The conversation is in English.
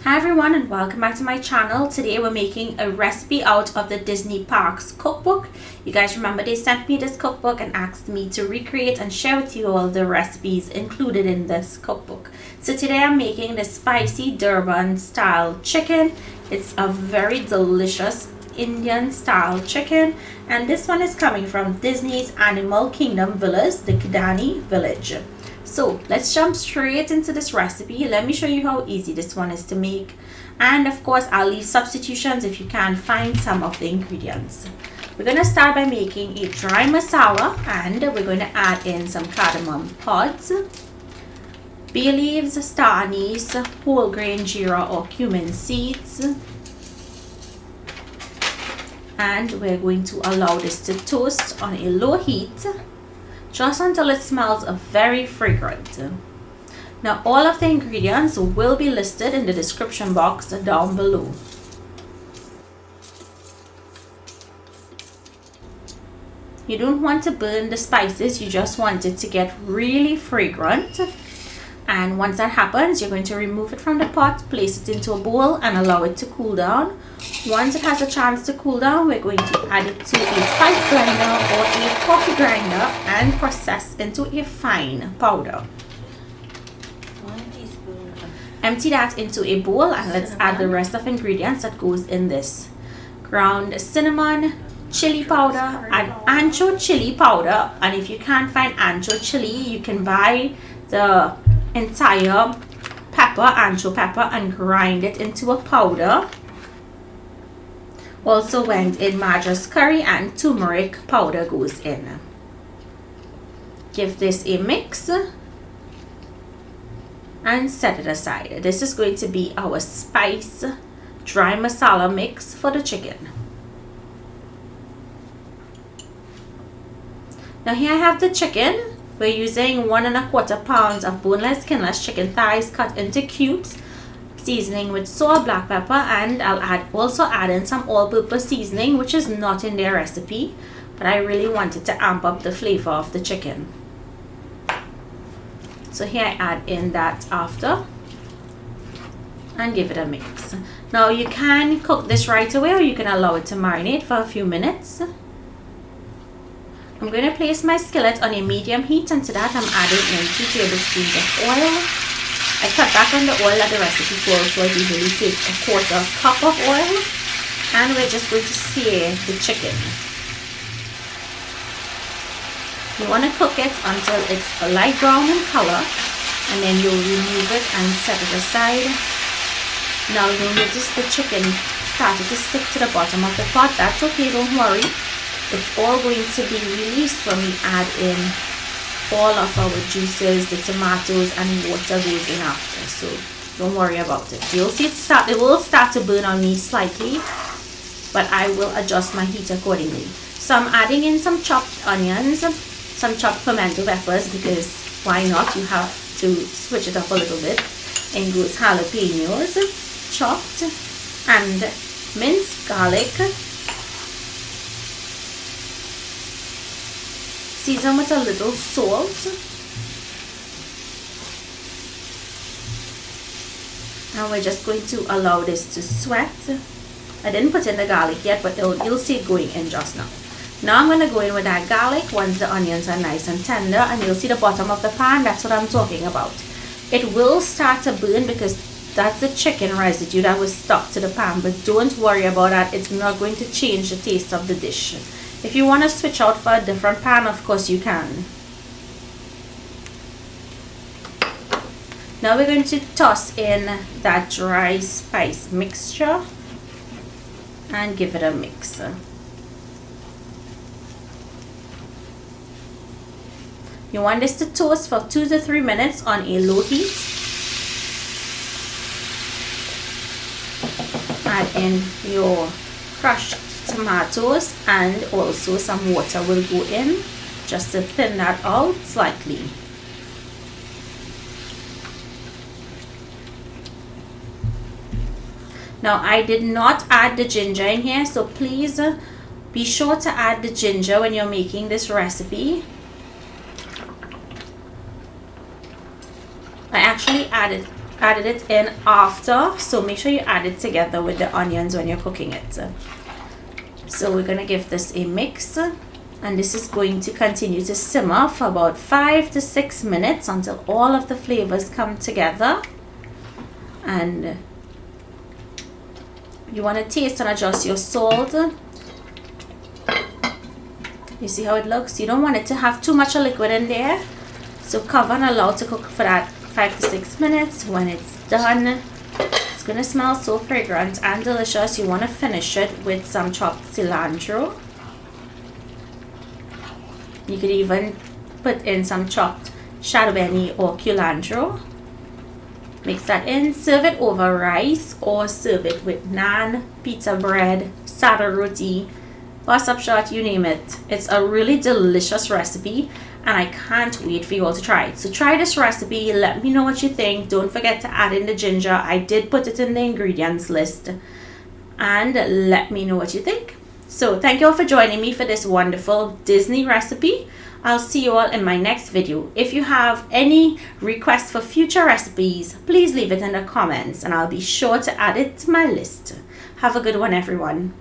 Hi everyone and welcome back to my channel. Today we're making a recipe out of the Disney Parks cookbook. You guys remember they sent me this cookbook and asked me to recreate and share with you all the recipes included in this cookbook. So today I'm making the spicy Durban style chicken. It's a very delicious Indian style chicken, and this one is coming from Disney's Animal Kingdom Villas, the Kidani Village. So let's jump straight into this recipe. Let me show you how easy this one is to make, and of course I'll leave substitutions if you can't find some of the ingredients. We're going to start by making a dry masala, and we're going to add in some cardamom pods, bay leaves, star anise, whole grain geera or cumin seeds, and we're going to allow this to toast on a low heat just until it smells very fragrant. Now all of the ingredients will be listed in the description box down below. You don't want to burn the spices, you just want it to get really fragrant. And once that happens, you're going to remove it from the pot, place it into a bowl and allow it to cool down. Once it has a chance to cool down, we're going to add it to a spice blender or a coffee grinder and process into a fine powder. 1 teaspoon. Empty that into a bowl and let's add the rest of ingredients that goes in this. Ground cinnamon, chili powder, and ancho chili powder. And if you can't find ancho chili, you can buy the entire pepper, ancho pepper, and grind it into a powder. Also went in madras curry and turmeric powder goes in. Give this a mix and set it aside. This is going to be our spice dry masala mix for the chicken. Now here I have the chicken. We're using 1 1/4 pounds of boneless, skinless chicken thighs cut into cubes, seasoning with salt, black pepper, and I'll also add in some all-purpose seasoning, which is not in their recipe, but I really wanted to amp up the flavor of the chicken. So here I add in that after and give it a mix. Now you can cook this right away or you can allow it to marinate for a few minutes. I'm going to place my skillet on a medium heat, and to that I'm adding in 2 tablespoons of oil. I cut back on the oil that the recipe calls for. It usually takes 1/4 cup of oil, and we're just going to sear the chicken. You want to cook it until it's a light brown in color, and then you'll remove it and set it aside. Now you'll notice the chicken started to stick to the bottom of the pot. That's okay, don't worry. It's all going to be released when we add in all of our juices, the tomatoes, and water goes in after. So don't worry about it. You'll see it will start to burn on me slightly, but I will adjust my heat accordingly. So I'm adding in some chopped onions, some chopped pimento peppers, because why not? You have to switch it up a little bit. In goes jalapenos, chopped, and minced garlic. Season with a little salt. And we're just going to allow this to sweat. I didn't put in the garlic yet, but you'll see it going in just now. Now I'm going to go in with that garlic once the onions are nice and tender, and you'll see the bottom of the pan. That's what I'm talking about. It will start to burn because that's the chicken residue that was stuck to the pan, but don't worry about that. It's not going to change the taste of the dish. If you want to switch out for a different pan, of course you can. Now we're going to toss in that dry spice mixture and give it a mix. You want this to toast for 2 to 3 minutes on a low heat. Add in your crushed tomatoes, and also some water will go in just to thin that out slightly. Now I did not add the ginger in here, so please be sure to add the ginger when you're making this recipe. I actually added added it in after, so make sure you add it together with the onions when you're cooking it. So we're gonna give this a mix, and this is going to continue to simmer for about 5 to 6 minutes until all of the flavors come together. And you want to taste and adjust your salt. You see how it looks? You don't want it to have too much of liquid in there, so cover and allow to cook for that 5 to 6 minutes. When it's done, it's gonna smell so fragrant and delicious. You want to finish it with some chopped cilantro. You could even put in some chopped jalapeno or cilantro. Mix that in, serve it over rice or serve it with naan, pita bread, sada roti, WhatsApp shot, you name it. It's a really delicious recipe and I can't wait for you all to try it. So try this recipe, let me know what you think. Don't forget to add in the ginger. I did put it in the ingredients list, and let me know what you think. So thank you all for joining me for this wonderful Disney recipe. I'll see you all in my next video. If you have any requests for future recipes, please leave it in the comments and I'll be sure to add it to my list. Have a good one, everyone.